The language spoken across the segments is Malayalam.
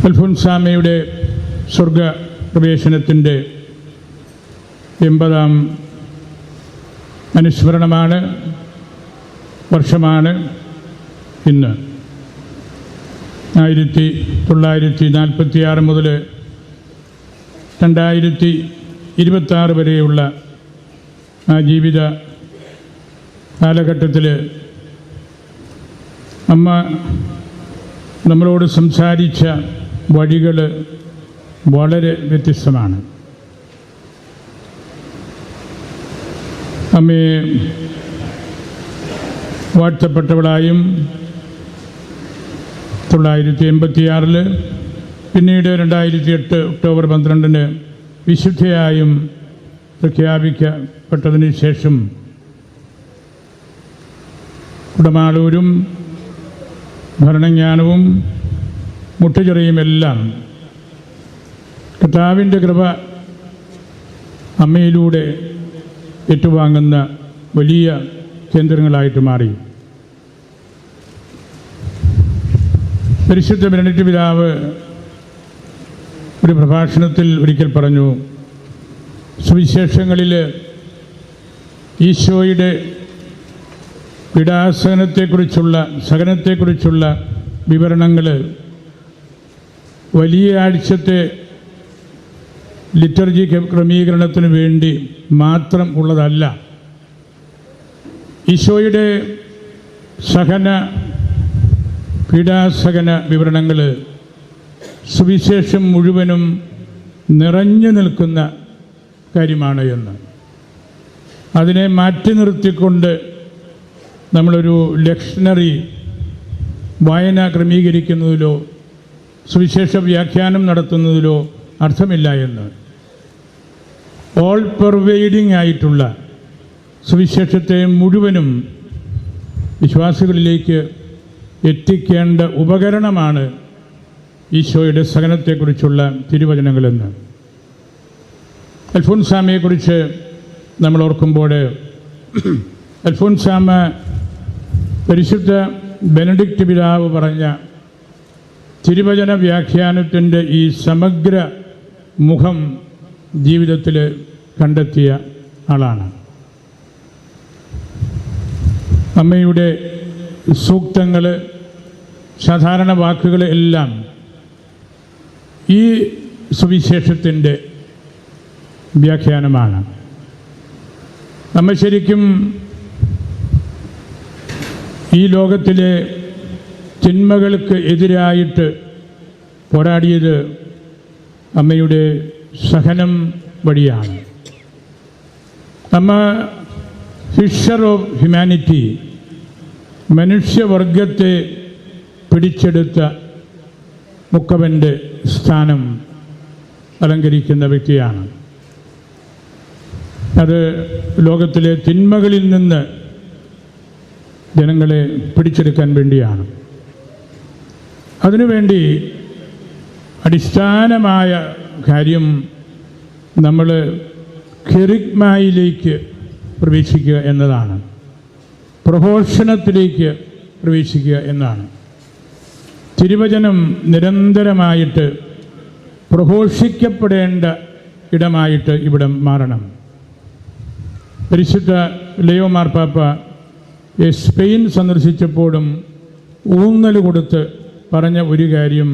അൽഫോൻസാമ്മയുടെ സ്വർഗപ്രവേശനത്തിൻ്റെ 80-ാം അനുസ്മരണമാണ് വർഷമാണ് ഇന്ന്. 1946 മുതൽ 2026 വരെയുള്ള ആ ജീവിത കാലഘട്ടത്തിൽ അമ്മ നമ്മളോട് സംസാരിച്ച വഴികൾ വളരെ വ്യത്യസ്തമാണ്. അമ്മയെ വാഴ്ത്തപ്പെട്ടവളായും 1986 പിന്നീട് 2008 ഒക്ടോബർ 12 വിശുദ്ധയായും പ്രഖ്യാപിക്കപ്പെട്ടതിന് ശേഷം കുടമാളൂരും ഭരണജ്ഞാനവും മുട്ടുചെറിയുമെല്ലാം കർത്താവിൻ്റെ കൃപ അമ്മയിലൂടെ ഏറ്റുവാങ്ങുന്ന വലിയ കേന്ദ്രങ്ങളായിട്ട് മാറി. പരിശുദ്ധ ബെനഡിക്ട് പിതാവ് ഒരു പ്രഭാഷണത്തിൽ ഒരിക്കൽ പറഞ്ഞു, സുവിശേഷങ്ങളിൽ ഈശോയുടെ സഹനത്തെക്കുറിച്ചുള്ള വിവരണങ്ങൾ വലിയ ആഴ്ചത്തെ ലിറ്റർജി ക്രമീകരണത്തിന് വേണ്ടി മാത്രം ഉള്ളതല്ല. ഈശോയുടെ പീഡാസഹന വിവരണങ്ങൾ സുവിശേഷം മുഴുവനും നിറഞ്ഞു നിൽക്കുന്ന കാര്യമാണ് എന്ന്. അതിനെ മാറ്റി നിർത്തിക്കൊണ്ട് നമ്മളൊരു ലക്ഷണറി വായന ക്രമീകരിക്കുന്നതിലോ സുവിശേഷ വ്യാഖ്യാനം നടത്തുന്നതിലോ അർത്ഥമില്ല എന്ന്. ഓൾ പെർവെയ്ഡിങ് ആയിട്ടുള്ള സുവിശേഷത്തെ മുഴുവനും വിശ്വാസികളിലേക്ക് എത്തിക്കേണ്ട ഉപകരണമാണ് ഈശോയുടെ സഹനത്തെക്കുറിച്ചുള്ള തിരുവചനങ്ങളെന്ന്. അൽഫോൻസാമ്മയെക്കുറിച്ച് നമ്മൾ ഓർക്കുമ്പോൾ അൽഫോൻസാമ്മ പരിശുദ്ധ ബെനഡിക്ട് പിതാവ് പറഞ്ഞ തിരുവചന വ്യാഖ്യാനത്തിൻ്റെ ഈ സമഗ്ര മുഖം ജീവിതത്തിൽ കണ്ടെത്തിയ ആളാണ്. അമ്മയുടെ സൂക്തങ്ങൾ, സാധാരണ വാക്കുകൾ എല്ലാം ഈ സുവിശേഷത്തിൻ്റെ വ്യാഖ്യാനമാണ്. നമ്മ ശരിക്കും ഈ ലോകത്തിലെ തിന്മകൾക്ക് എതിരായിട്ട് പോരാടിയത് അമ്മയുടെ സഹനം വഴിയാണ്. അമ്മ ഫിഷർ ഓഫ് ഹ്യൂമാനിറ്റി, മനുഷ്യവർഗത്തെ പിടിച്ചെടുത്ത മുക്കവൻ്റെ സ്ഥാനം അലങ്കരിക്കുന്ന വ്യക്തിയാണ്. അത് ലോകത്തിലെ തിന്മകളിൽ നിന്ന് ജനങ്ങളെ പിടിച്ചെടുക്കാൻ വേണ്ടിയാണ്. അതിനുവേണ്ടി അടിസ്ഥാനമായ കാര്യം നമ്മൾ കെറിഗ്മായിലേക്ക് പ്രവേശിക്കുക എന്നതാണ്, പ്രഘോഷണത്തിലേക്ക് പ്രവേശിക്കുക എന്നാണ്. തിരുവചനം നിരന്തരമായിട്ട് പ്രഘോഷിക്കപ്പെടേണ്ട ഇടമായിട്ട് ഇവിടെ മാറണം. പരിശുദ്ധ ലിയോ മാർപ്പാപ്പ സ്പെയിൻ സന്ദർശിച്ചപ്പോഴും ഊന്നൽ കൊടുത്ത് പറഞ്ഞ ഒരു കാര്യം,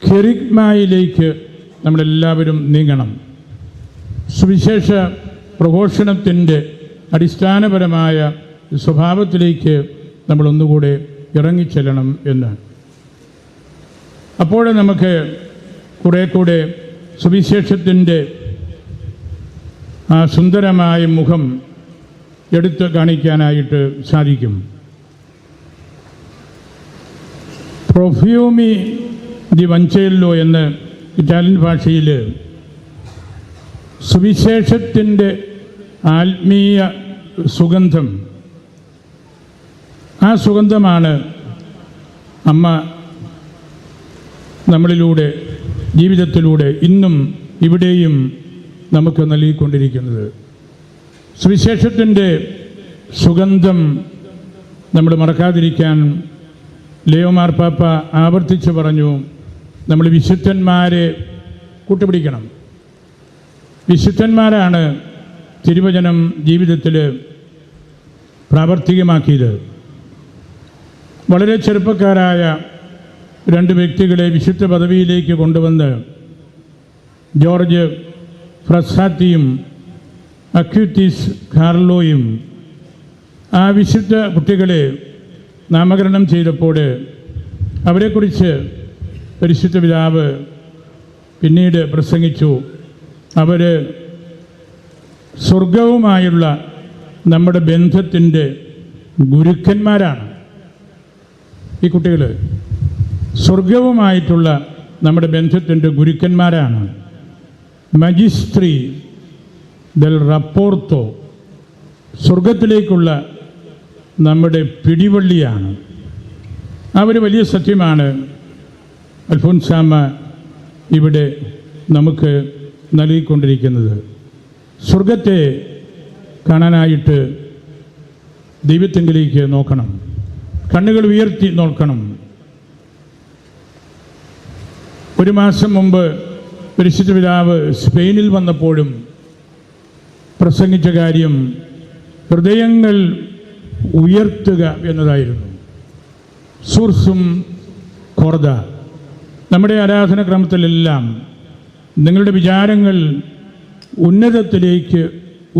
കെറിഗ്മായിലേക്ക് നമ്മളെല്ലാവരും നീങ്ങണം. സുവിശേഷ പ്രഘോഷണത്തിൻ്റെ അടിസ്ഥാനപരമായ സ്വഭാവത്തിലേക്ക് നമ്മളൊന്നുകൂടെ ഇറങ്ങിച്ചെല്ലണം എന്ന്. അപ്പോൾ നമുക്ക് കുറേ കൂടെ സുവിശേഷത്തിൻ്റെ ആ സുന്ദരമായ മുഖം എടുത്ത് കാണിക്കാനായിട്ട് സാധിക്കും. പ്രൊഫ്യൂമി ദി വഞ്ചെല്ലോ എന്ന് ഇറ്റാലിയൻ ഭാഷയിൽ സുവിശേഷത്തിൻ്റെ ആത്മീയ സുഗന്ധം, ആ സുഗന്ധമാണ് അമ്മ നമ്മളിലൂടെ ജീവിതത്തിലൂടെ ഇന്നും ഇവിടെയും നമുക്ക് നൽകിക്കൊണ്ടിരിക്കുന്നത്. സുവിശേഷത്തിൻ്റെ സുഗന്ധം നമ്മൾ മറക്കാതിരിക്കാൻ ലിയോ മാർപ്പാപ്പ ആവർത്തിച്ച് പറഞ്ഞു, നമ്മൾ വിശുദ്ധന്മാരെ കൂട്ടുപിടിക്കണം. വിശുദ്ധന്മാരാണ് തിരുവചനം ജീവിതത്തിൽ പ്രാവർത്തികമാക്കിയത്. വളരെ ചെറുപ്പക്കാരായ 2 വ്യക്തികളെ വിശുദ്ധ പദവിയിലേക്ക് കൊണ്ടുവന്ന് ജോർജ് ഫ്രസാത്തിയും അക്യൂറ്റീസ് കാർലോയും ആ വിശുദ്ധ കുട്ടികളെ നാമകരണം ചെയ്തപ്പോൾ അവരെക്കുറിച്ച് പരിശുദ്ധ പിതാവ് പിന്നീട് പ്രസംഗിച്ചു. അവർ സ്വർഗവുമായുള്ള നമ്മുടെ ബന്ധത്തിൻ്റെ ഗുരുക്കന്മാരാണ്. ഈ കുട്ടികൾ സ്വർഗവുമായിട്ടുള്ള നമ്മുടെ ബന്ധത്തിൻ്റെ ഗുരുക്കന്മാരാണ്. മജിസ്ട്രി ദൽ റപ്പോർട്ടോ, സ്വർഗത്തിലേക്കുള്ള നമ്മുടെ പിടിവള്ളിയാണ്. ആ ഒരു വലിയ സത്യമാണ് അൽഫോൻസാമ്മ ഇവിടെ നമുക്ക് നൽകിക്കൊണ്ടിരിക്കുന്നത്. സ്വർഗത്തെ കാണാനായിട്ട് ദൈവത്തെങ്കിലേക്ക് നോക്കണം, കണ്ണുകൾ ഉയർത്തി നോക്കണം. 1 മാസം മുമ്പ് പരിശുദ്ധ പിതാവ് സ്പെയിനിൽ വന്നപ്പോഴും പ്രസംഗിച്ച കാര്യം ഹൃദയങ്ങൾ ഉയർത്തുക എന്നതായിരുന്നു. സൂർസും കോർദ, നമ്മുടെ ആരാധനാക്രമത്തിലെല്ലാം നിങ്ങളുടെ വിചാരങ്ങൾ ഉന്നതത്തിലേക്ക്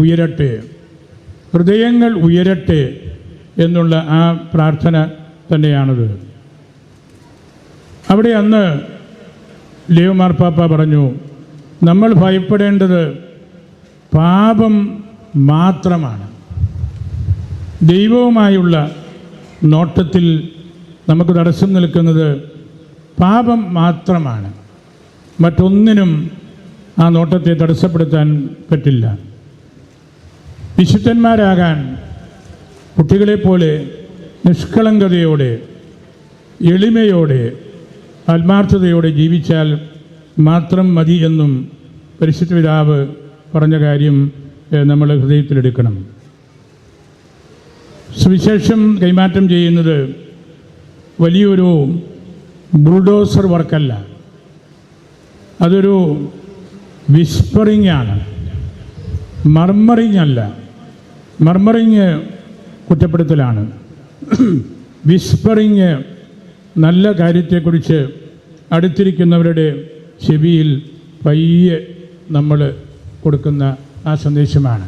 ഉയരട്ടെ, ഹൃദയങ്ങൾ ഉയരട്ടെ എന്നുള്ള ആ പ്രാർത്ഥന തന്നെയാണത്. അവിടെ അന്ന് ലിയോ മാർപ്പാപ്പ പറഞ്ഞു, നമ്മൾ ഭയപ്പെടേണ്ടത് പാപം മാത്രമാണ്. ദൈവവുമായുള്ള നോട്ടത്തിൽ നമുക്ക് തടസ്സം നിൽക്കുന്നത് പാപം മാത്രമാണ്. മറ്റൊന്നിനും ആ നോട്ടത്തെ തടസ്സപ്പെടുത്താൻ പറ്റില്ല. വിശുദ്ധന്മാരാകാൻ കുട്ടികളെപ്പോലെ നിഷ്കളങ്കതയോടെ, എളിമയോടെ, ആത്മാർത്ഥതയോടെ ജീവിച്ചാൽ മാത്രം മതി എന്നും പരിശുദ്ധ പിതാവ് പറഞ്ഞ കാര്യം നമ്മൾ ഹൃദയത്തിലെടുക്കണം. സുവിശേഷം കൈമാറ്റം ചെയ്യുന്നത് വലിയൊരു ബുൾഡോസർ വർക്കല്ല, അതൊരു വിസ്പറിംഗ് ആണ്, മർമറിംഗ് അല്ല. മർമറിങ് കുറ്റപ്പെടുത്തലാണ്. വിസ്പറിങ് നല്ല കാര്യത്തെക്കുറിച്ച് അടുത്തിരിക്കുന്നവരുടെ ചെവിയിൽ പയ്യെ നമ്മൾ കൊടുക്കുന്ന ആ സന്ദേശമാണ്.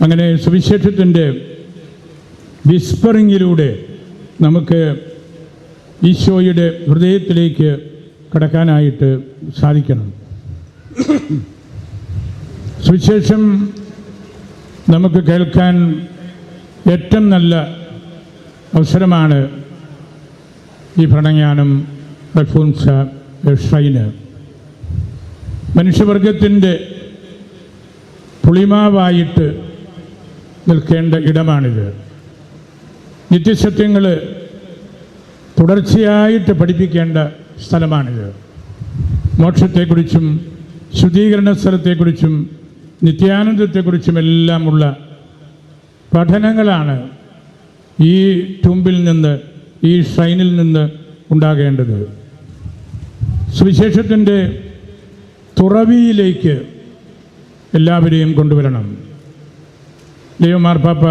അങ്ങനെ സുവിശേഷത്തിൻ്റെ വിസ്പറിങ്ങിലൂടെ നമുക്ക് ഈശോയുടെ ഹൃദയത്തിലേക്ക് കടക്കാനായിട്ട് സാധിക്കണം. സുവിശേഷം നമുക്ക് കേൾക്കാൻ ഏറ്റവും നല്ല അവസരമാണ് ഈ ഭരണങ്ങാനം അൽഫോൻസ ഷ്രൈന്. മനുഷ്യവർഗത്തിൻ്റെ പുളിമാവായിട്ട് നിൽക്കേണ്ട ഇടമാണിത്. നിത്യസത്യങ്ങൾ തുടർച്ചയായിട്ട് പഠിപ്പിക്കേണ്ട സ്ഥലമാണിത്. മോക്ഷത്തെക്കുറിച്ചും ശുദ്ധീകരണ സ്ഥലത്തെക്കുറിച്ചും നിത്യാനന്ദത്തെക്കുറിച്ചുമെല്ലാമുള്ള പഠനങ്ങളാണ് ഈ ടൂമ്പിൽ നിന്ന്, ഈ ഷ്രൈനിൽ നിന്ന് ഉണ്ടാകേണ്ടത്. സുവിശേഷത്തിൻ്റെ തുറവിയിലേക്ക് എല്ലാവരെയും കൊണ്ടുവരണം. ലിയോ മാർപ്പാപ്പ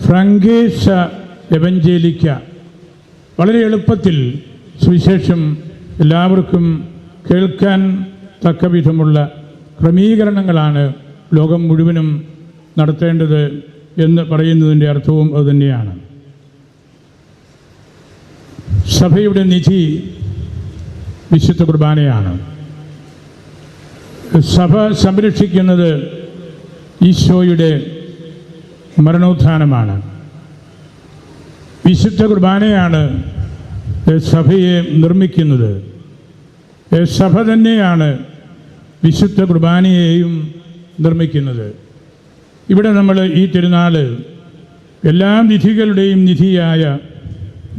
ഫ്രാങ്കേസ എവഞ്ചേലിക്ക, വളരെ എളുപ്പത്തിൽ സുവിശേഷം എല്ലാവർക്കും കേൾക്കാൻ തക്കവിധമുള്ള ക്രമീകരണങ്ങളാണ് ലോകം മുഴുവനും നടത്തേണ്ടത് എന്ന് പറയുന്നതിൻ്റെ അർത്ഥവും അതുതന്നെയാണ്. സഭയുടെ നിധി വിശുദ്ധ കുർബാനയാണ്. സഭ സംരക്ഷിക്കുന്നത് ഈശോയുടെ മരണോത്ഥാനമാണ്. വിശുദ്ധ കുർബാനയാണ് സഭയെ നിർമ്മിക്കുന്നത്. സഭ തന്നെയാണ് വിശുദ്ധ കുർബാനയെയും നിർമ്മിക്കുന്നത്. ഇവിടെ നമ്മൾ ഈ തിരുനാൾ എല്ലാ നിധികളുടെയും നിധിയായ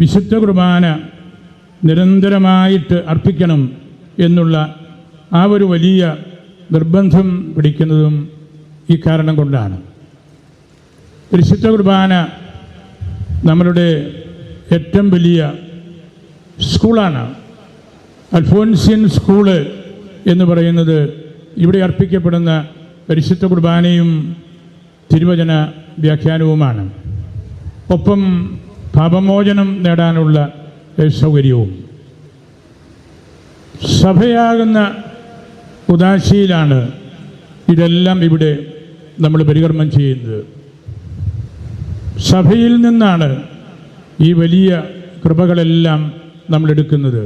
വിശുദ്ധ കുർബാന നിരന്തരമായിട്ട് അർപ്പിക്കണം എന്നുള്ള ആ ഒരു വലിയ നിർബന്ധം പിടിക്കുന്നതും ഈ കാരണം കൊണ്ടാണ്. വിശുദ്ധ കുർബാന നമ്മളുടെ ഏറ്റവും വലിയ സ്കൂളാണ്. അൽഫോൻസ്യൻ സ്കൂള് എന്ന് പറയുന്നത് ഇവിടെ അർപ്പിക്കപ്പെടുന്ന പരിശുദ്ധ കുർബാനയും തിരുവചന വ്യാഖ്യാനവുമാണ്. ഒപ്പം പാപമോചനം നേടാനുള്ള സൗകര്യവും. സഭയാകുന്ന ഉദാശയിലാണ് ഇതെല്ലാം ഇവിടെ നമ്മൾ പരികർമ്മം ചെയ്യുന്നത്. സഭയിൽ നിന്നാണ് ഈ വലിയ കൃപകളെല്ലാം നമ്മൾ എടുക്കുന്നത്.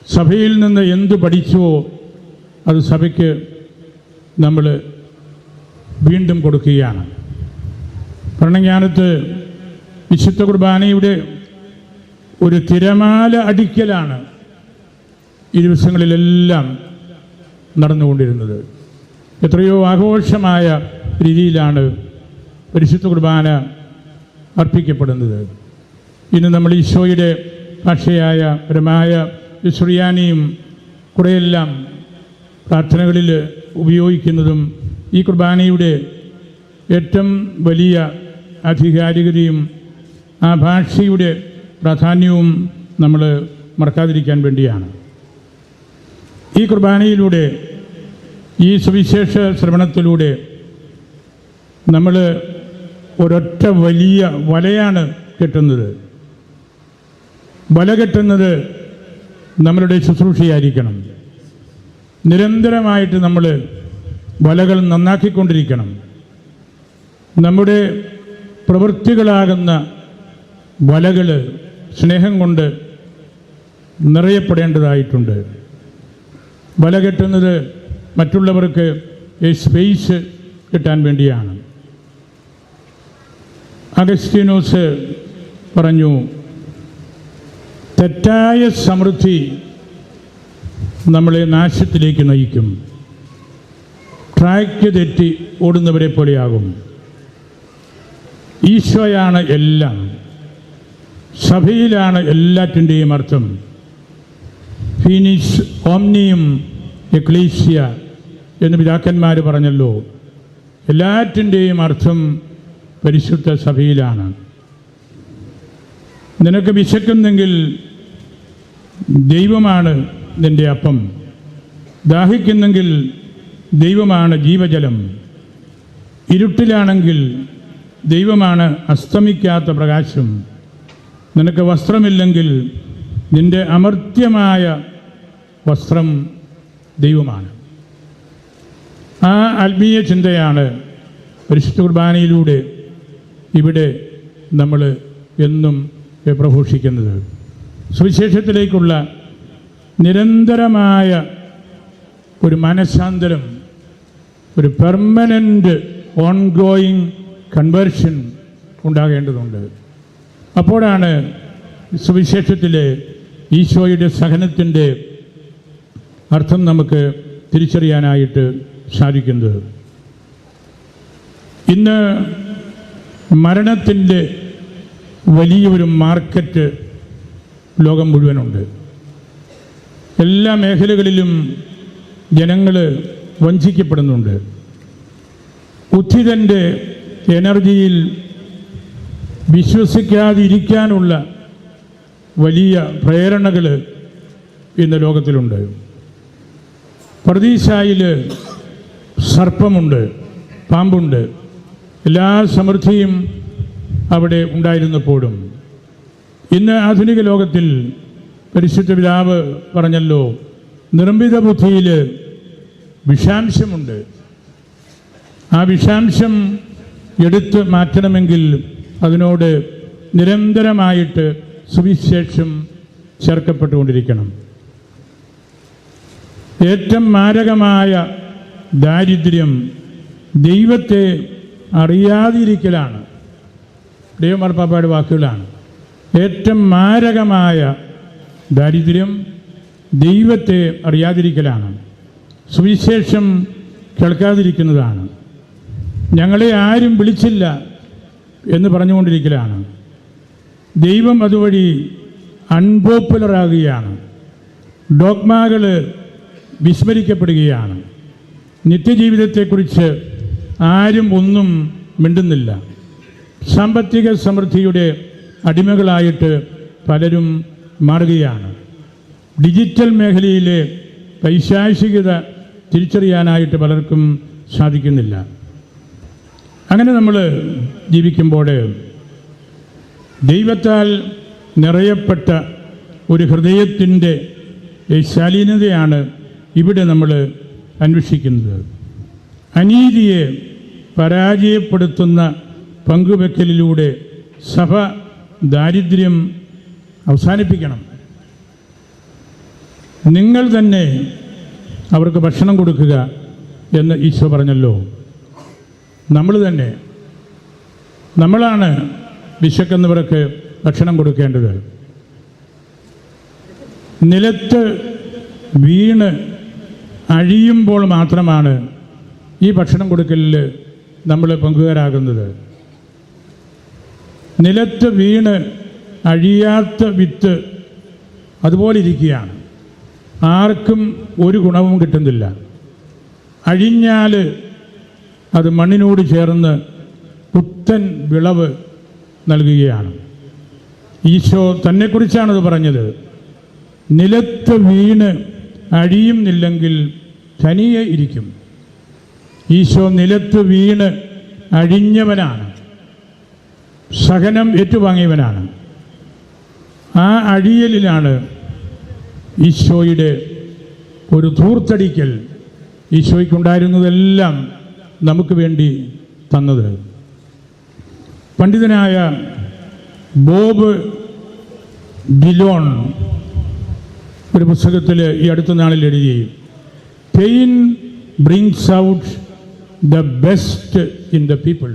സഭയിൽ നിന്ന് എന്തു പഠിച്ചുവോ അത് സഭയ്ക്ക് നമ്മൾ വീണ്ടും കൊടുക്കുകയാണ്. ഭരണജ്ഞാനത്ത് വിശുദ്ധ കുർബാനയുടെ ഒരു തിരമാല അടിക്കലാണ് ഈ ദിവസങ്ങളിലെല്ലാം നടന്നുകൊണ്ടിരുന്നത്. എത്രയോ ആഘോഷമായ രീതിയിലാണ് പരിശുദ്ധ കുർബാന അർപ്പിക്കപ്പെടുന്നത്. ഇന്ന് നമ്മൾ ഈശോയുടെ ഭാഷയായ പരമായ സുറിയാനിയും കുറേയെല്ലാം പ്രാർത്ഥനകളിൽ ഉപയോഗിക്കുന്നതും ഈ കുർബാനയുടെ ഏറ്റവും വലിയ ആധികാരികതയും ആ ഭാഷയുടെ പ്രാധാന്യവും നമ്മൾ മറക്കാതിരിക്കാൻ വേണ്ടിയാണ്. ഈ കുർബാനയിലൂടെ, ഈ സുവിശേഷ ശ്രവണത്തിലൂടെ നമ്മൾ ഒരൊറ്റ വലിയ വലയാണ് കെട്ടുന്നത്. വല കെട്ടുന്നത് നമ്മളുടെ ശുശ്രൂഷയായിരിക്കണം. നിരന്തരമായിട്ട് നമ്മൾ വലകൾ നന്നാക്കിക്കൊണ്ടിരിക്കണം. നമ്മുടെ പ്രവൃത്തികളാകുന്ന വലകൾ സ്നേഹം കൊണ്ട് നിറയപ്പെടേണ്ടതായിട്ടുണ്ട്. വല കെട്ടുന്നത് മറ്റുള്ളവർക്ക് സ്പേസ് കിട്ടാൻ വേണ്ടിയാണ്. അഗസ്തീനോസ് പറഞ്ഞു, തെറ്റായ സമൃദ്ധി നമ്മളെ നാശത്തിലേക്ക് നയിക്കും. ട്രാക്ക് തെറ്റി ഓടുന്നവരെ പോലെയാകും. ഈശോയാണ് എല്ലാം. സഭയിലാണ് എല്ലാറ്റിൻ്റെയും അർത്ഥം. ഫീനിസ് ഓംനിയും എക്ലീഷ്യ എന്ന് പിതാക്കന്മാർ പറഞ്ഞല്ലോ. എല്ലാറ്റിൻ്റെയും അർത്ഥം പരിശുദ്ധ സഭയിലാണ്. നിനക്ക് വിശക്കുന്നെങ്കിൽ ദൈവമാണ് നിൻ്റെ അപ്പം. ദാഹിക്കുന്നെങ്കിൽ ദൈവമാണ് ജീവജലം. ഇരുട്ടിലാണെങ്കിൽ ദൈവമാണ് അസ്തമിക്കാത്ത പ്രകാശം. നിനക്ക് വസ്ത്രമില്ലെങ്കിൽ നിൻ്റെ അമർത്യമായ വസ്ത്രം ദൈവമാണ്. ആ ആത്മീയ ചിന്തയാണ് പരിശുദ്ധ കുർബാനയിലൂടെ ഇവിടെ നമ്മൾ എന്നും പ്രഘോഷിക്കുന്നത്. സുവിശേഷത്തിലേക്കുള്ള നിരന്തരമായ ഒരു മനഃശാന്തരം, ഒരു പെർമനൻ്റ് ഓൺഗോയിങ് കൺവേർഷൻ ഉണ്ടാകേണ്ടതുണ്ട്. അപ്പോഴാണ് സുവിശേഷത്തിലെ ഈശോയുടെ സഹനത്തിൻ്റെ അർത്ഥം നമുക്ക് തിരിച്ചറിയാനായിട്ട് സാധിക്കുന്നത്. ഇന്ന് മരണത്തിൻ്റെ വലിയൊരു മാർക്കറ്റ് ലോകം മുഴുവനുണ്ട്. എല്ലാ മേഖലകളിലും ജനങ്ങൾ വഞ്ചിക്കപ്പെടുന്നുണ്ട്. ഉദ്ധിതൻ്റെ എനർജിയിൽ വിശ്വസിക്കാതിരിക്കാനുള്ള വലിയ പ്രേരണകൾ ഇന്ന് ലോകത്തിലുണ്ട്. പർദീസായിൽ സർപ്പമുണ്ട്, പാമ്പുണ്ട്. എല്ലാ സമൃദ്ധിയും അവിടെ ഉണ്ടായിരുന്നപ്പോഴും ഇന്ന് ആധുനിക ലോകത്തിൽ പരിശുദ്ധ പിതാവ് പറഞ്ഞല്ലോ, നിർമ്മിത ബുദ്ധിയിൽ വിഷാംശമുണ്ട്. ആ വിഷാംശം എടുത്ത് മാറ്റണമെങ്കിൽ അതിനോട് നിരന്തരമായിട്ട് സുവിശേഷം ചേർക്കപ്പെട്ടുകൊണ്ടിരിക്കണം. ഏറ്റവും മാരകമായ ദാരിദ്ര്യം ദൈവത്തെ അറിയാതിരിക്കലാണ്. ദൈവമാർപ്പാപ്പയുടെ വാക്കുകളാണ്. ഏറ്റവും മാരകമായ ദാരിദ്ര്യം ദൈവത്തെ അറിയാതിരിക്കലാണ്, സുവിശേഷം കേൾക്കാതിരിക്കുന്നതാണ്, ഞങ്ങളെ ആരും വിളിച്ചില്ല എന്ന് പറഞ്ഞുകൊണ്ടിരിക്കലാണ്. ദൈവം അതുവഴി അൺപോപ്പുലറാകുകയാണ്. ഡോഗ്മാകൾ വിസ്മരിക്കപ്പെടുകയാണ്. നിത്യജീവിതത്തെക്കുറിച്ച് ആരും ഒന്നും മിണ്ടുന്നില്ല. സാമ്പത്തിക സമൃദ്ധിയുടെ അടിമകളായിട്ട് പലരും മാറുകയാണ്. ഡിജിറ്റൽ മേഖലയിലെ പൈശാചികത തിരിച്ചറിയാനായിട്ട് പലർക്കും സാധിക്കുന്നില്ല. അങ്ങനെ നമ്മൾ ജീവിക്കുമ്പോൾ ദൈവത്താൽ നിറയപ്പെട്ട ഒരു ഹൃദയത്തിൻ്റെ ശാലീനതയാണ് ഇവിടെ നമ്മൾ അന്വേഷിക്കുന്നത്. അനീതിയെ പരാജയപ്പെടുത്തുന്ന പങ്കുവെക്കലിലൂടെ സഭ ദാരിദ്ര്യം അവസാനിപ്പിക്കണം. നിങ്ങൾ തന്നെ അവർക്ക് ഭക്ഷണം കൊടുക്കുക എന്ന് ഈശോ പറഞ്ഞല്ലോ. നമ്മളാണ് വിശക്കുന്നവർക്ക് ഭക്ഷണം കൊടുക്കേണ്ടത്. നിലത്ത് വീണ് അഴിയുമ്പോൾ മാത്രമാണ് ഈ ഭക്ഷണം കൊടുക്കലിൽ നമ്മൾ പങ്കുകാരാകുന്നത്. നിലത്ത് വീണ് അഴിയാത്ത വിത്ത് അതുപോലെ ഇരിക്കുകയാണ്. ആർക്കും ഒരു ഗുണവും കിട്ടുന്നില്ല. അഴിഞ്ഞാൽ അത് മണ്ണിനോട് ചേർന്ന് പുത്തൻ വിളവ് നൽകുകയാണ്. ഈശോ തന്നെക്കുറിച്ചാണത് പറഞ്ഞത്. നിലത്ത് വീണ് അഴിയുന്നില്ലെങ്കിൽ തനിയെ ഇരിക്കും. ഈശോ നിലത്ത് വീണ് അഴിഞ്ഞവനാണ്, സഹനം ഏറ്റുവാങ്ങിയവനാണ്. ആ അഴിയലിലാണ് ഈശോയുടെ ഒരു ധൂർത്തടിക്കൽ, ഈശോയ്ക്കുണ്ടായിരുന്നതെല്ലാം നമുക്ക് വേണ്ടി തന്നത്. പണ്ഡിതനായ ബോബ് ഡിലോൺ ഒരു പുസ്തകത്തിൽ ഈ അടുത്ത നാളിൽ എഴുതി, pain brings out the best in the people.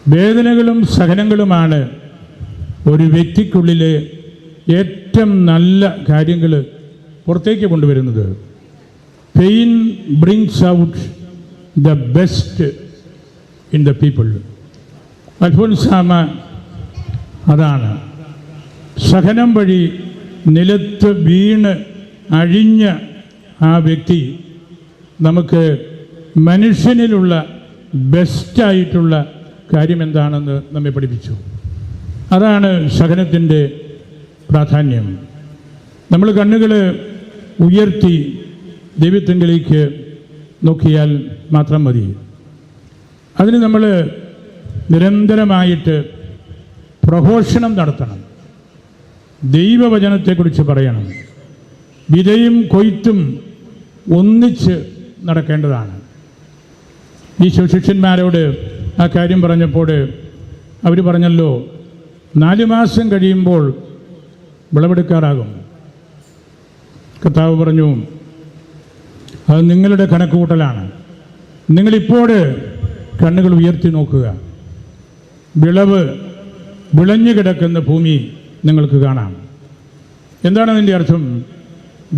വേദനകളും സഹനങ്ങളുമാണ് ഒരു വ്യക്തിക്കുള്ളിലെ ഏറ്റവും നല്ല കാര്യങ്ങൾ പുറത്തേക്ക് കൊണ്ടുവരുന്നത്. Pain brings out the best in the people. Alphonsamma അതാണ്. സഹനം വഴി നിലത്ത് വീണ് അഴിഞ്ഞ ആ വ്യക്തി നമുക്ക് മനുഷ്യനിലുള്ള ബെസ്റ്റായിട്ടുള്ള കാര്യം എന്താണെന്ന് നമ്മെ പഠിപ്പിച്ചു. അതാണ് സഹനത്തിൻ്റെ പ്രാധാന്യം. നമ്മൾ കണ്ണുകൾ ഉയർത്തി ദൈവത്തിങ്കിലേക്ക് നോക്കിയാൽ മാത്രം മതി. അതിന് നമ്മൾ നിരന്തരമായിട്ട് പ്രഘോഷണം നടത്തണം. ദൈവവചനത്തെക്കുറിച്ച് പറയണം. വിതയും കൊയ്ത്തും ഒന്നിച്ച് നടക്കേണ്ടതാണ്. ഈ ശിഷ്യന്മാരോട് ആ കാര്യം പറഞ്ഞപ്പോൾ അവർ പറഞ്ഞല്ലോ, 4 മാസം കഴിയുമ്പോൾ വിളവെടുക്കാറാകും. കർത്താവ് പറഞ്ഞു, അത് നിങ്ങളുടെ കണക്കുകൂട്ടലാണ്. നിങ്ങളിപ്പോൾ കണ്ണുകൾ ഉയർത്തി നോക്കുക. വിളഞ്ഞു കിടക്കുന്ന ഭൂമി നിങ്ങൾക്ക് കാണാം. എന്താണ് അതിൻ്റെ അർത്ഥം?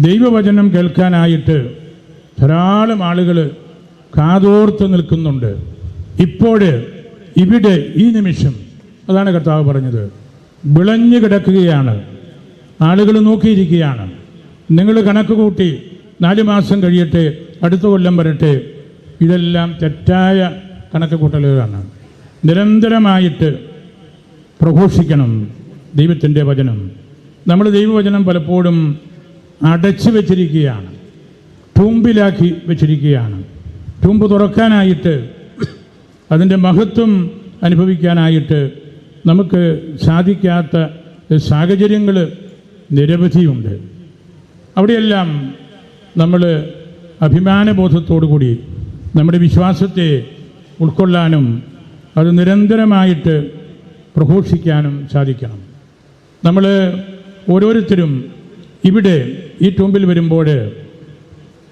ദൈവവചനം കേൾക്കാനായിട്ട് ധാരാളം ആളുകൾ കാതോർത്ത് നിൽക്കുന്നുണ്ട്. ഇപ്പോൾ ഇവിടെ ഈ നിമിഷം അതാണ് കർത്താവ് പറഞ്ഞത്. വിളഞ്ഞു കിടക്കുകയാണ്, ആളുകൾ നോക്കിയിരിക്കുകയാണ്. നിങ്ങൾ കണക്ക് കൂട്ടി 4 മാസം കഴിയട്ടെ, അടുത്ത കൊല്ലം വരട്ടെ. ഇതെല്ലാം തെറ്റായ കണക്ക് കൂട്ടലുകളാണ്. നിരന്തരമായിട്ട് പ്രഘോഷിക്കണം ദൈവത്തിൻ്റെ വചനം. നമ്മൾ ദൈവവചനം പലപ്പോഴും അടച്ചു വച്ചിരിക്കുകയാണ്, തുമ്പിലാക്കി വച്ചിരിക്കുകയാണ്. തുമ്പ് തുറക്കാനായിട്ട്, അതിൻ്റെ മഹത്വം അനുഭവിക്കാനായിട്ട് നമുക്ക് സാധിക്കാത്ത സാഹചര്യങ്ങൾ നിരവധിയുണ്ട്. അവിടെയെല്ലാം നമ്മൾ അഭിമാനബോധത്തോടു കൂടി നമ്മുടെ വിശ്വാസത്തെ ഉൾക്കൊള്ളാനും അത് നിരന്തരമായിട്ട് പ്രഘോഷിക്കാനും സാധിക്കണം. നമ്മൾ ഓരോരുത്തരും ഇവിടെ ഈ ടൂമ്പിൽ വരുമ്പോൾ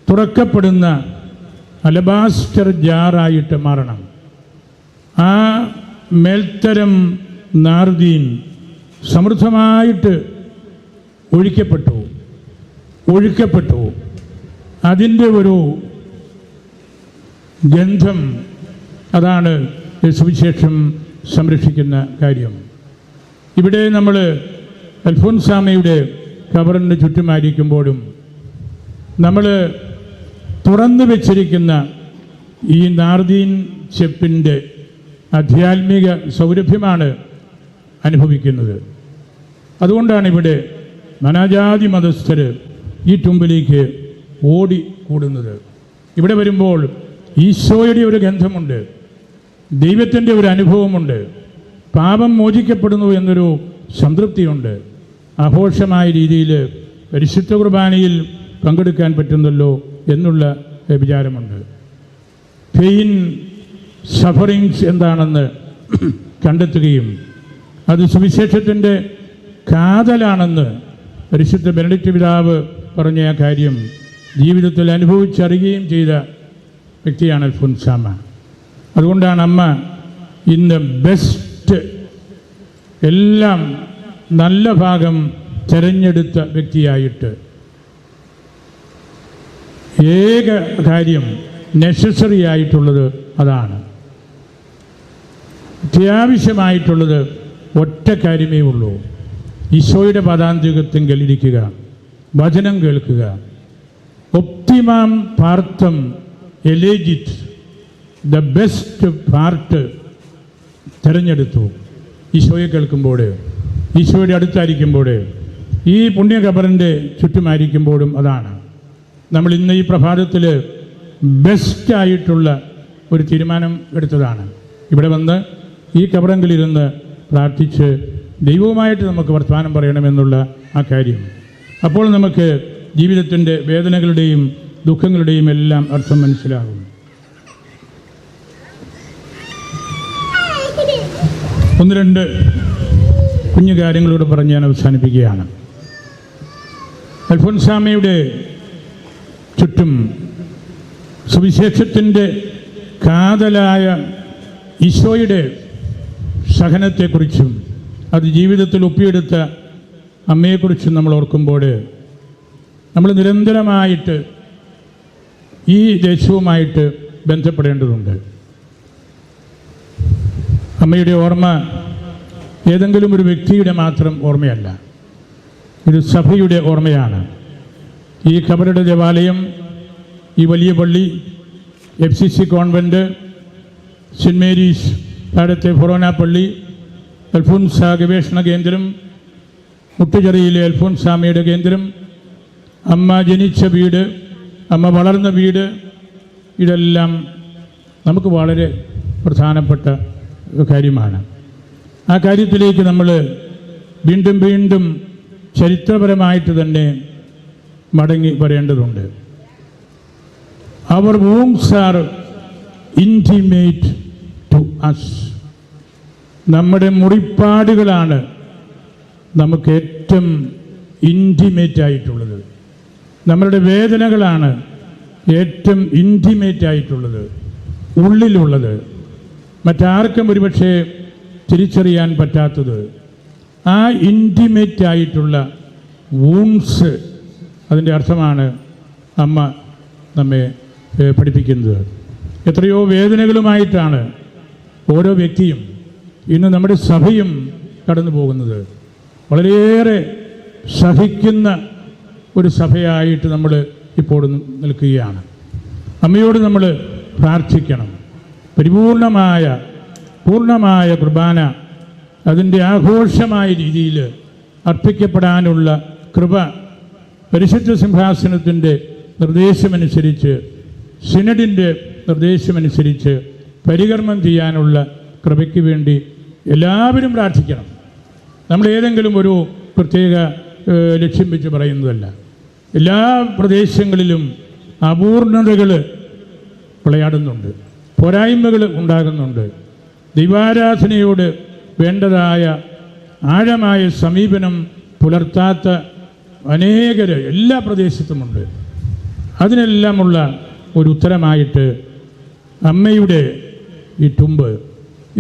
തുറക്കപ്പെടുന്ന അലബാസ്റ്റർ ജാറായിട്ട് മാറണം. ആ മേൽത്തരം നാർദീൻ സമൃദ്ധമായിട്ട് ഒഴുക്കപ്പെട്ടു. അതിൻ്റെ ഒരു ഗന്ധം, അതാണ് സുവിശേഷം സംരക്ഷിക്കുന്ന കാര്യം. ഇവിടെ നമ്മൾ അൽഫോൻസാമയുടെ ഖബറിന് ചുറ്റുമായിരിക്കുമ്പോഴും നമ്മൾ തുറന്നു വച്ചിരിക്കുന്ന ഈ നാർദീൻ ചെപ്പിൻ്റെ ആധ്യാത്മിക സൗരഭ്യമാണ് അനുഭവിക്കുന്നത്. അതുകൊണ്ടാണ് ഇവിടെ നാനാജാതി മതസ്ഥർ ഈ ടുമ്പിലേക്ക് ഓടിക്കൂടുന്നത്. ഇവിടെ വരുമ്പോൾ ഈശോയുടെ ഒരു ഗന്ധമുണ്ട്, ദൈവത്തിൻ്റെ ഒരു അനുഭവമുണ്ട്, പാപം മോചിക്കപ്പെടുന്നു എന്നൊരു സംതൃപ്തിയുണ്ട്. ആഘോഷമായ രീതിയിൽ പരിശുദ്ധ കുർബാനയിൽ പങ്കെടുക്കാൻ പറ്റുന്നല്ലോ എന്നുള്ള വിചാരമുണ്ട്. പെയിൻ, സഫറിങ്സ് എന്താണെന്ന് കണ്ടെത്തുകയും അത് സുവിശേഷത്തിൻ്റെ കാതലാണെന്ന് പരിശുദ്ധ ബെനഡിക്റ്റ് പിതാവ് പറഞ്ഞ ആ കാര്യം ജീവിതത്തിൽ അനുഭവിച്ചറിയുകയും ചെയ്ത വ്യക്തിയാണ് അൽഫോൻസാമ്മ. അതുകൊണ്ടാണ് അമ്മ ഇന്ന് ബെസ്റ്റ്, എല്ലാം നല്ല ഭാഗം തിരഞ്ഞെടുത്ത വ്യക്തിയായിട്ട് ഏക കാര്യം നെസസറി ആയിട്ടുള്ളത് അതാണ്. അത്യാവശ്യമായിട്ടുള്ളത് ഒറ്റ കാര്യമേ ഉള്ളൂ, ഈശോയുടെ പദാന്തികത്വത്തിൽ ഇരിക്കുക, വചനം കേൾക്കുക. ഒപ്റ്റിമം പാർത്തം എലേജിറ്റ്, ദ ബെസ്റ്റ് പാർട്ട് തിരഞ്ഞെടുത്തു. ഈശോയെ കേൾക്കുമ്പോൾ, ഈശോയുടെ അടുത്തായിരിക്കുമ്പോൾ, ഈ പുണ്യ ഖബറിൻ്റെ ചുറ്റുമായിരിക്കുമ്പോഴും അതാണ്. നമ്മൾ ഇന്ന് ഈ പ്രഭാതത്തിൽ ബെസ്റ്റായിട്ടുള്ള ഒരു തീരുമാനം എടുത്തതാണ്. ഇവിടെ വന്ന് ഈ ഖബറെങ്കിലിരുന്ന് പ്രാർത്ഥിച്ച് ദൈവവുമായിട്ട് നമുക്ക് വർത്തമാനം പറയണമെന്നുള്ള ആ കാര്യം. അപ്പോൾ നമുക്ക് ജീവിതത്തിൻ്റെ വേദനകളുടെയും ദുഃഖങ്ങളുടെയും എല്ലാം അർത്ഥം മനസ്സിലാകും. ഒന്ന് രണ്ട് കുഞ്ഞു കാര്യങ്ങളോട് പറഞ്ഞ് ഞാൻ അവസാനിപ്പിക്കുകയാണ്. അൽഫോൻസാമ്മയുടെ ചുറ്റും സുവിശേഷത്തിൻ്റെ കാതലായ ഈശോയുടെ സഹനത്തെക്കുറിച്ചും അത് ജീവിതത്തിൽ ഒപ്പിയെടുത്ത അമ്മയെക്കുറിച്ചും നമ്മൾ ഓർക്കുമ്പോൾ നമ്മൾ നിരന്തരമായിട്ട് ഈ ദേശവുമായിട്ട് ബന്ധപ്പെടേണ്ടതുണ്ട്. അമ്മയുടെ ഓർമ്മ ഏതെങ്കിലും ഒരു വ്യക്തിയുടെ മാത്രം ഓർമ്മയല്ല, ഇത് സഭയുടെ ഓർമ്മയാണ്. ഈ ഖബറുടെ ദേവാലയം, ഈ വലിയ പള്ളി, FCC കോൺവെൻറ്റ്, സെൻറ്റ് മേരീസ് താഴത്തെ ഫൊറോന പള്ളി, അൽഫോൻസ ഗവേഷണ കേന്ദ്രം, മുട്ടുചെറിയിലെ അൽഫോൻസാമ്മയുടെ കേന്ദ്രം, അമ്മ ജനിച്ച വീട്, അമ്മ വളർന്ന വീട്, ഇതെല്ലാം നമുക്ക് വളരെ പ്രധാനപ്പെട്ട കാര്യമാണ്. ആ കാര്യത്തിലേക്ക് നമ്മൾ വീണ്ടും വീണ്ടും ചരിത്രപരമായിട്ട് തന്നെ മടങ്ങി വരേണ്ടതുണ്ട്. അവർ wounds are intimate to us. നമ്മുടെ മുറിപ്പാടുകളാണ് നമുക്ക് ഏറ്റവും ഇൻറ്റിമേറ്റ് ആയിട്ടുള്ളത്. നമ്മളുടെ വേദനകളാണ് ഏറ്റവും ഇൻറ്റിമേറ്റ് ആയിട്ടുള്ളത്, ഉള്ളിലുള്ളത്, മറ്റാർക്കും ഒരുപക്ഷെ തിരിച്ചറിയാൻ പറ്റാത്തത്. ആ ഇൻറ്റിമേറ്റ് ആയിട്ടുള്ള വൂൺസ്, അതിൻ്റെ അർത്ഥമാണ് അമ്മ നമ്മെ പഠിപ്പിക്കുന്നത്. എത്രയോ വേദനകളുമായിട്ടാണ് ഓരോ വ്യക്തിയും ഇന്ന് നമ്മുടെ സഭയും കടന്നു പോകുന്നത്. വളരെയേറെ സഹിക്കുന്ന ഒരു സഭയായിട്ട് നമ്മൾ ഇപ്പോൾ നിൽക്കുകയാണ്. അമ്മയോട് നമ്മൾ പ്രാർത്ഥിക്കണം. പൂർണ്ണമായ കുർബാന അതിൻ്റെ ആഘോഷമായ രീതിയിൽ അർപ്പിക്കപ്പെടാനുള്ള കൃപ പരിശുദ്ധ സിംഹാസനത്തിൻ്റെ നിർദ്ദേശമനുസരിച്ച്, സിനഡിൻ്റെ നിർദ്ദേശമനുസരിച്ച് പരികർമ്മം ചെയ്യാനുള്ള കൃപയ്ക്ക് വേണ്ടി എല്ലാവരും പ്രാർത്ഥിക്കണം. നമ്മൾ ഏതെങ്കിലും ഒരു പ്രത്യേക ലക്ഷ്യം വെച്ച് പറയുന്നതല്ല. എല്ലാ പ്രദേശങ്ങളിലും അപൂർണതകൾ വിളയാടുന്നുണ്ട്, പോരായ്മകൾ ഉണ്ടാകുന്നുണ്ട്. ദൈവാരാധനയോട് വേണ്ടതായ ആഴമായ സമീപനം പുലർത്താത്ത അനേകർ എല്ലാ പ്രദേശത്തുമുണ്ട്. അതിനെല്ലാമുള്ള ഒരു ഉത്തരമായിട്ട് അമ്മയുടെ ഈ ടുമ്പ്,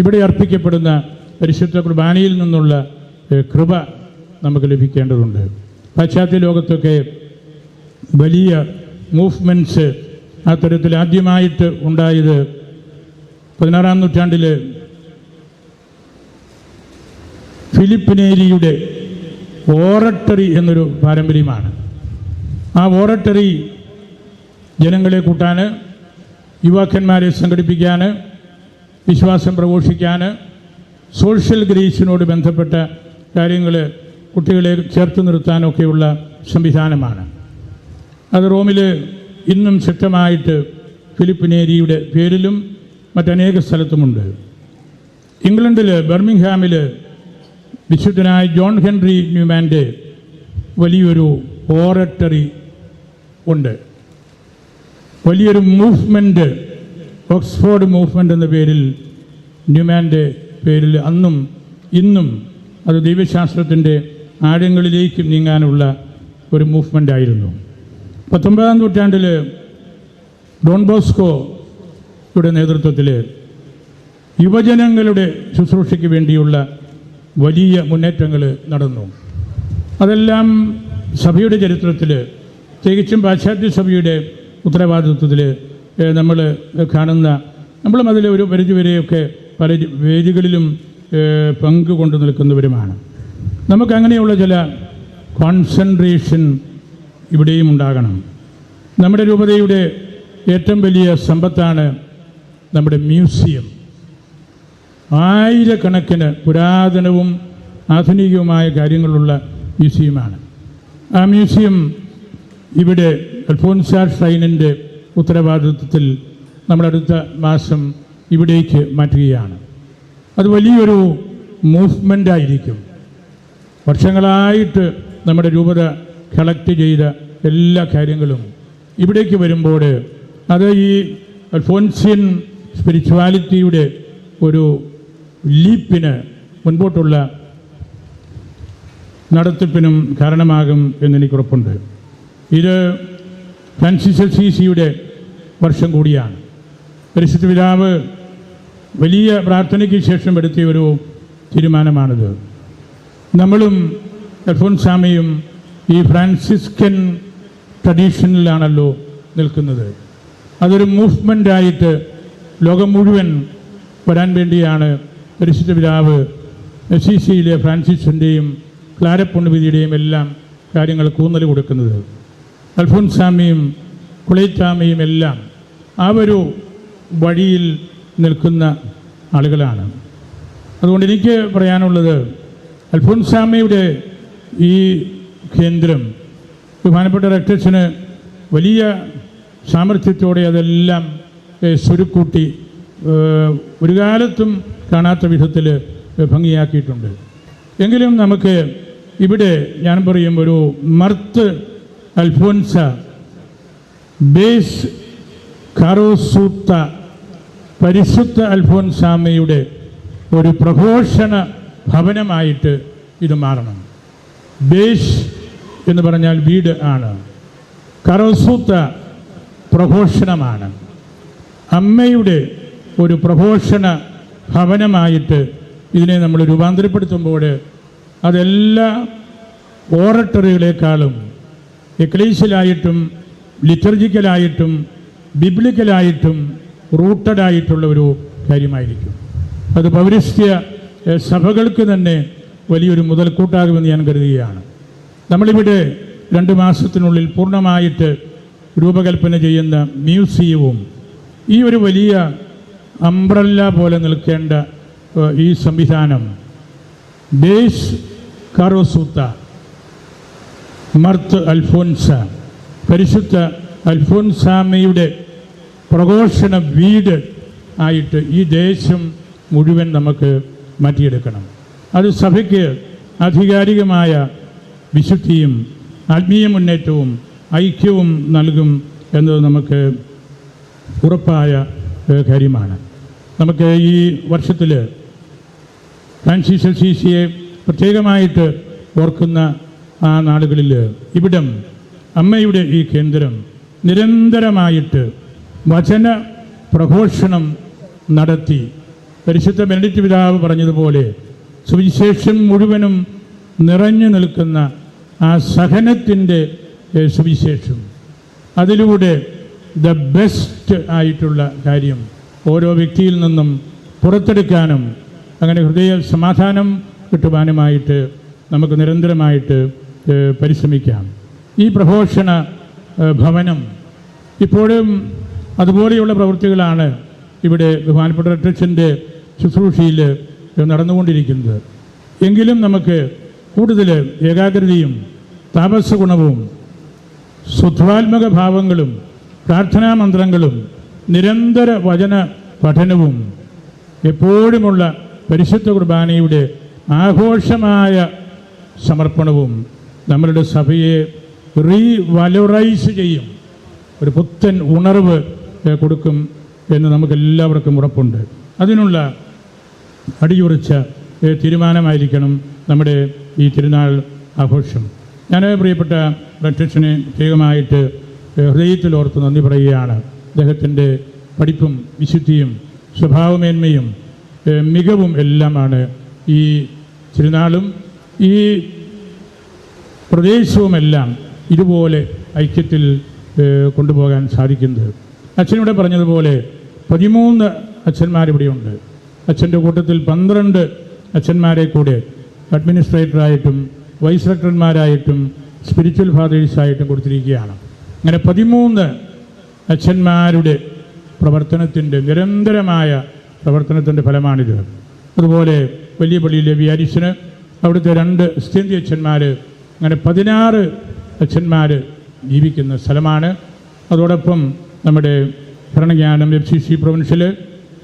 ഇവിടെ അർപ്പിക്കപ്പെടുന്ന പരിശുദ്ധ കുർബാനയിൽ നിന്നുള്ള കൃപ നമുക്ക് ലഭിക്കേണ്ടതുണ്ട്. പാശ്ചാത്യ ലോകത്തൊക്കെ വലിയ മൂവ്മെൻറ്റ്സ് ആ തരത്തിൽ ആദ്യമായിട്ട് ഉണ്ടായത് 16-ാം നൂറ്റാണ്ടിൽ ഫിലിപ്പിനേരിയുടെ ഓറട്ടറി എന്നൊരു പാരമ്പര്യമാണ്. ആ ഓറട്ടറി ജനങ്ങളെ കൂട്ടാൻ, യുവാക്കന്മാരെ സംഘടിപ്പിക്കാൻ, വിശ്വാസം പ്രഘോഷിക്കാൻ, സോഷ്യൽ ഗ്രേസിനോട് ബന്ധപ്പെട്ട കാര്യങ്ങൾ കുട്ടികളെ ചേർത്ത് നിർത്താനൊക്കെയുള്ള സംവിധാനമാണ്. അത് റോമിൽ ഇന്നും ശക്തമായിട്ട് ഫിലിപ്പ് നേരിയുടെ പേരിലും മറ്റനേക സ്ഥലത്തുമുണ്ട്. ഇംഗ്ലണ്ടിൽ ബർമിംഗ്ഹാമിൽ വിശുദ്ധനായ ജോൺ ഹെൻറി ന്യൂമാൻ്റെ വലിയൊരു ഓറട്ടറി ഉണ്ട്. വലിയൊരു മൂവ്മെൻറ്റ്, ഓക്സ്ഫോർഡ് മൂവ്മെൻ്റ് എന്ന പേരിൽ, ന്യൂമാൻ്റെ പേരിൽ അന്നും ഇന്നും അത് ദൈവശാസ്ത്രത്തിൻ്റെ ആഴങ്ങളിലേക്ക് നീങ്ങാനുള്ള ഒരു മൂവ്മെൻ്റ് ആയിരുന്നു. 19-ാം നൂറ്റാണ്ടിൽ ഡോൺ ബോസ്കോയുടെ നേതൃത്വത്തിൽ യുവജനങ്ങളുടെ ശുശ്രൂഷയ്ക്ക് വേണ്ടിയുള്ള വലിയ മുന്നേറ്റങ്ങൾ നടന്നു. അതെല്ലാം സഭയുടെ ചരിത്രത്തിൽ, പ്രത്യേകിച്ചും പാശ്ചാത്യ സഭയുടെ ഉത്തരവാദിത്വത്തിൽ നമ്മൾ കാണുന്ന, നമ്മളും അതിൽ ഒരു പരിധിവരെയൊക്കെ പല വേദികളിലും പങ്കുകൊണ്ടു നിൽക്കുന്നവരുമാണ്. നമുക്കങ്ങനെയുള്ള ചില കോൺസെൻട്രേഷൻ ഇവിടെയും ഉണ്ടാകണം. നമ്മുടെ രൂപതയുടെ ഏറ്റവും വലിയ സമ്പത്താണ് നമ്മുടെ മ്യൂസിയം. ആയിരക്കണക്കിന് പുരാതനവും ആധുനികവുമായ കാര്യങ്ങളുള്ള മ്യൂസിയമാണ്. ആ മ്യൂസിയം ഇവിടെ അൽഫോൻസാ ഷ്രൈനിൻ്റെ ഉത്തരവാദിത്വത്തിൽ നമ്മളടുത്ത മാസം ഇവിടേക്ക് മാറ്റുകയാണ്. അത് വലിയൊരു മൂവ്മെൻ്റായിരിക്കും. വർഷങ്ങളായിട്ട് നമ്മുടെ രൂപത കളക്ട് ചെയ്ത എല്ലാ കാര്യങ്ങളും ഇവിടേക്ക് വരുമ്പോൾ അത് ഈ അൽഫോൻസിയൻ സ്പിരിച്വാലിറ്റിയുടെ ഒരു ലീപ്പിന്, മുൻപോട്ടുള്ള നടത്തിപ്പിനും കാരണമാകും എന്നെനിക്കുറപ്പുണ്ട്. ഇത് ഫ്രാൻസിസ് അസീസിയുടെ വർഷം കൂടിയാണ്. പരിശുദ്ധ പിതാവ് വലിയ പ്രാർത്ഥനയ്ക്ക് ശേഷം എടുത്തിയ ഒരു തീരുമാനമാണിത്. നമ്മളും അൽഫോൻസാമയും ഈ ഫ്രാൻസിസ്കൻ ട്രഡീഷനിലാണല്ലോ നിൽക്കുന്നത്. അതൊരു മൂവ്മെൻ്റായിട്ട് ലോകം മുഴുവൻ വരാൻ വേണ്ടിയാണ് പരിശുദ്ധ പിതാവ് അസീസിയിലെ ഫ്രാൻസിസിൻ്റെയും ക്ലാരപ്പൊണ്ണുവിധിയുടെയും എല്ലാം കാര്യങ്ങൾ ഊന്നൽ കൊടുക്കുന്നത്. അൽഫോൻസാമയും കുളൈത്താമയും എല്ലാം ആ ഒരു വഴിയിൽ നിൽക്കുന്ന ആളുകളാണ്. അതുകൊണ്ട് എനിക്ക് പറയാനുള്ളത്, അൽഫോൻസാമയുടെ ഈ കേന്ദ്രം ബഹുമാനപ്പെട്ട റെക്ടർസിന് വലിയ സാമർഥ്യത്തോടെ അതെല്ലാം സ്വരുക്കൂട്ടി ഒരു കാലത്തും കാണാത്ത വിധത്തിൽ ഭംഗിയാക്കിയിട്ടുണ്ട്. എങ്കിലും നമുക്ക് ഇവിടെ ഞാൻ പറയും ഒരു മർത്ത് അൽഫോൻസ ബേസ് കാറോസൂത്ത പരിശുദ്ധ അൽഫോൻസാമയുടെ ഒരു പ്രഘോഷണ ഭവനമായിട്ട് ഇത് മാറണം. ബേസ് എന്ന് പറഞ്ഞാൽ വീട് ആണ്, കാറോസൂത്ത പ്രഘോഷണമാണ്. അമ്മയുടെ ഒരു പ്രഘോഷണ ഭവനമായിട്ട് ഇതിനെ നമ്മൾ രൂപാന്തരപ്പെടുത്തുമ്പോൾ അതെല്ലാ ഓറട്ടറികളെക്കാളും എക്ലീഷ്യലായിട്ടും ലിറ്റർജിക്കലായിട്ടും ബിബ്ലിക്കലായിട്ടും റൂട്ടഡായിട്ടുള്ള ഒരു കാര്യമായിരിക്കും. അത് പൗരസ്ത്യ സഭകൾക്ക് തന്നെ വലിയൊരു മുതൽക്കൂട്ടാകുമെന്ന് ഞാൻ കരുതുകയാണ്. നമ്മളിവിടെ 2 മാസത്തിനുള്ളിൽ പൂർണ്ണമായിട്ട് രൂപകൽപ്പന ചെയ്യുന്ന മ്യൂസിയവും ഈ ഒരു വലിയ അംബ്രല്ല പോലെ നിൽക്കേണ്ട ഈ സംവിധാനം ബേസ് കാറോസൂത്ത മർത്ത് അൽഫോൻസ പരിശുദ്ധ അൽഫോൻസാമയുടെ പ്രഘോഷണ വീട് ആയിട്ട് ഈ ദേശം മുഴുവൻ നമുക്ക് മാറ്റിയെടുക്കണം. അത് സഭയ്ക്ക് ആധികാരികമായ വിശുദ്ധിയും ആത്മീയ മുന്നേറ്റവും ഐക്യവും നൽകും എന്നത് നമുക്ക് ഉറപ്പായ കാര്യമാണ്. നമുക്ക് ഈ വർഷത്തിൽ ഫ്രാൻസിസ് അസീസിയെ പ്രത്യേകമായിട്ട് ഓർക്കുന്ന ആ നാളുകളിൽ ഇവിടം അമ്മയുടെ ഈ കേന്ദ്രം നിരന്തരമായിട്ട് വചന പ്രഘോഷണം നടത്തി പരിശുദ്ധ ബെനഡിക്ട് പിതാവ് പറഞ്ഞതുപോലെ സുവിശേഷം മുഴുവനും നിറഞ്ഞു നിൽക്കുന്ന ആ സഹനത്തിൻ്റെ സുവിശേഷം, അതിലൂടെ ദ ബെസ്റ്റ് ആയിട്ടുള്ള കാര്യം ഓരോ വ്യക്തിയിൽ നിന്നും പുറത്തെടുക്കാനും അങ്ങനെ ഹൃദയ സമാധാനം കിട്ടുവാനുമായിട്ട് നമുക്ക് നിരന്തരമായിട്ട് പരിശ്രമിക്കാം. ഈ പ്രഘോഷണ ഭവനം ഇപ്പോഴും അതുപോലെയുള്ള പ്രവൃത്തികളാണ് ഇവിടെ ബഹുമാനപ്പെട്ട റെക്ടർസിൻ്റെ ശുശ്രൂഷയിൽ നടന്നുകൊണ്ടിരിക്കുന്നത്. എങ്കിലും നമുക്ക് കൂടുതൽ ഏകാഗ്രതയും താപസഗുണവും സുധ്വാത്മക ഭാവങ്ങളും പ്രാർത്ഥനാ മന്ത്രങ്ങളും നിരന്തര വചന പഠനവും എപ്പോഴുമുള്ള പരിശുദ്ധ കുർബാനയുടെ ആഘോഷമായ സമർപ്പണവും നമ്മളുടെ സഭയെ റീവലോറൈസ് ചെയ്യും, ഒരു പുത്തൻ ഉണർവ് കൊടുക്കും എന്ന് നമുക്കെല്ലാവർക്കും ഉറപ്പുണ്ട്. അതിനുള്ള അടിയുറച്ച തീരുമാനമായിരിക്കണം നമ്മുടെ ഈ തിരുനാൾ ആഘോഷം. ഞാൻ പ്രിയപ്പെട്ട അധ്യക്ഷനെ പ്രത്യേകമായിട്ട് ഹൃദയത്തിൽ ഓർത്ത് നന്ദി പറയുകയാണ്. അദ്ദേഹത്തിൻ്റെ പഠിപ്പും വിശുദ്ധിയും സ്വഭാവമേന്മയും മികവും എല്ലാമാണ് ഈ തിരുനാളും ഈ പ്രദേശവുമെല്ലാം ഇതുപോലെ ഐക്യത്തിൽ കൊണ്ടുപോകാൻ സാധിക്കുന്നത്. അച്ഛനിവിടെ പറഞ്ഞതുപോലെ 13 അച്ഛന്മാരിവിടെയുണ്ട്. അച്ഛൻ്റെ കൂട്ടത്തിൽ 12 അച്ഛന്മാരെ കൂടെ അഡ്മിനിസ്ട്രേറ്ററായിട്ടും വൈസ് റെക്ടർമാരായിട്ടും സ്പിരിച്വൽ ഫാദേഴ്സായിട്ടും കൊടുത്തിരിക്കുകയാണ്. അങ്ങനെ 13 അച്ഛന്മാരുടെ പ്രവർത്തനത്തിൻ്റെ നിരന്തരമായ പ്രവർത്തനത്തിൻ്റെ ഫലമാണിത്. അതുപോലെ വലിയ പള്ളിയിലെ വിയാരിസിന് അവിടുത്തെ 2 സ്ഥിതി അച്ഛന്മാർ, അങ്ങനെ 16 അച്ഛന്മാർ ജീവിക്കുന്ന സ്ഥലമാണ്. അതോടൊപ്പം നമ്മുടെ ഭരണജ്ഞാനം FCC provincial,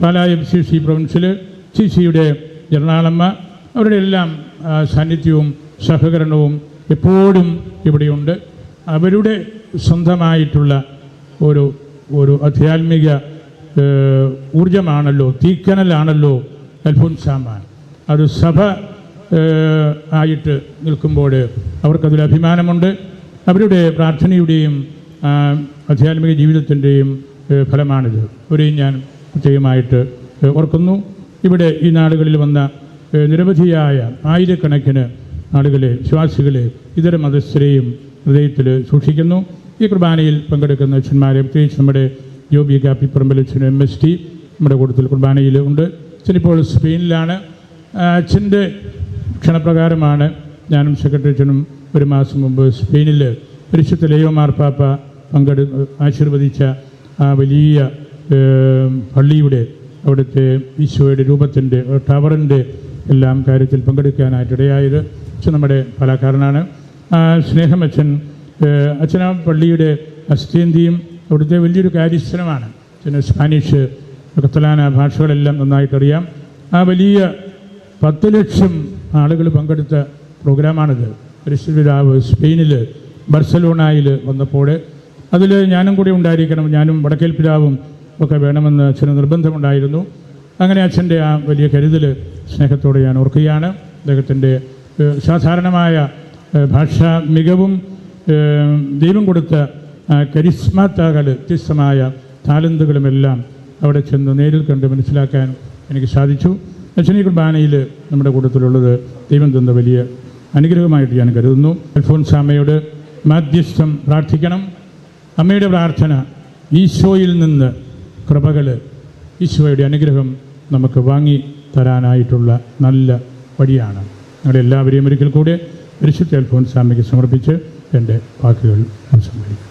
Pala FCC provincial, CCയുടെ ജനറാളമ്മ, അവരുടെ എല്ലാം സാന്നിധ്യവും സഹകരണവും എപ്പോഴും ഇവിടെയുണ്ട്. അവരുടെ സ്വന്തമായിട്ടുള്ള ഒരു ആധ്യാത്മിക ഊർജമാണല്ലോ, തീക്കനലാണല്ലോ അൽഫോൻസാമാൻ. അത് സഭ ആയിട്ട് നിൽക്കുമ്പോൾ അവർക്കതിൽ അഭിമാനമുണ്ട്. അവരുടെ പ്രാർത്ഥനയുടെയും ആധ്യാത്മിക ജീവിതത്തിൻ്റെയും ഫലമാണിത്. അവരെയും ഞാൻ പ്രത്യേകമായിട്ട് ഓർക്കുന്നു. ഇവിടെ ഈ നാടുകളിൽ വന്ന നിരവധിയായ ആയിരക്കണക്കിന് ആളുകളെ, വിശ്വാസികളെ, ഇതര മതസ്ഥരെയും ഹൃദയത്തിൽ സൂക്ഷിക്കുന്നു. ഈ കുർബാനയിൽ പങ്കെടുക്കുന്ന അച്ഛന്മാരെ, പ്രത്യേകിച്ച് നമ്മുടെ ജോബി കാപ്പിപ്പറമ്പിൽ അച്ഛൻ MST നമ്മുടെ കൂട്ടത്തിൽ കുർബാനയിൽ ഉണ്ട്. അച്ഛനിപ്പോൾ സ്പെയിനിലാണ്. അച്ഛൻ്റെ ക്ഷണപ്രകാരമാണ് ഞാനും സെക്രട്ടറി അച്ഛനും ഒരു മാസം മുമ്പ് സ്പെയിനിൽ പരിശുദ്ധ ലേയോ മാർപ്പാപ്പ ആശീർവദിച്ച ആ വലിയ പള്ളിയുടെ അവിടുത്തെ ഈശോയുടെ രൂപത്തിൻ്റെ ടവറിൻ്റെ എല്ലാം കാര്യത്തിൽ പങ്കെടുക്കാനായിട്ടിടയായത്. അച്ഛൻ നമ്മുടെ പാലക്കാരനാണ്. സ്നേഹം അച്ഛൻ ആ പള്ളിയുടെ അസ്ഥിയന്തിയും അവിടുത്തെ വലിയൊരു കാര്യസ്ഥനമാണ്. അച്ഛന് സ്പാനിഷ്, കത്തലാന ഭാഷകളെല്ലാം നന്നായിട്ടറിയാം. ആ വലിയ 10 ലക്ഷം ആളുകൾ പങ്കെടുത്ത പ്രോഗ്രാമാണിത്. പരിശുദ്ധ പിതാവ് സ്പെയിനിൽ ബർസലോണയിൽ വന്നപ്പോൾ അതിൽ ഞാനും കൂടി ഉണ്ടായിരിക്കണം, ഞാനും വടക്കേൽ പിതാവും ഒക്കെ വേണമെന്ന് അച്ഛന് നിർബന്ധമുണ്ടായിരുന്നു. അങ്ങനെ അച്ഛൻ്റെ ആ വലിയ കരുതൽ സ്നേഹത്തോടെ ഞാൻ ഓർക്കുകയാണ്. അദ്ദേഹത്തിൻ്റെ സാധാരണമായ ഭാഷാ മികവും ദൈവം കൊടുത്ത കരിസ്മാത്താകൾ, വ്യത്യസ്തമായ താലന്തുകളുമെല്ലാം അവിടെ ചെന്ന് നേരിൽ കണ്ട് മനസ്സിലാക്കാൻ എനിക്ക് സാധിച്ചു. അച്ഛനീ കുർബാനയിൽ നമ്മുടെ കൂട്ടത്തിലുള്ളത് ദൈവം തന്ന വലിയ അനുഗ്രഹമായിട്ട് ഞാൻ കരുതുന്നു. അൽഫോൻസാമ്മയോട് മാധ്യസ്ഥം പ്രാർത്ഥിക്കണം. അമ്മയുടെ പ്രാർത്ഥന ഈശോയിൽ നിന്ന് കൃപകൾ, ഈശോയുടെ അനുഗ്രഹം നമുക്ക് വാങ്ങി തരാനായിട്ടുള്ള നല്ല വഴിയാണ്. ഞങ്ങളെല്ലാവരെയും ഒരിക്കൽ കൂടെ പരിശുദ്ധ അൽഫോൻസാമ്മയ്ക്ക് സമർപ്പിച്ച് എൻ്റെ വാക്കുകൾ സംസാരിക്കും.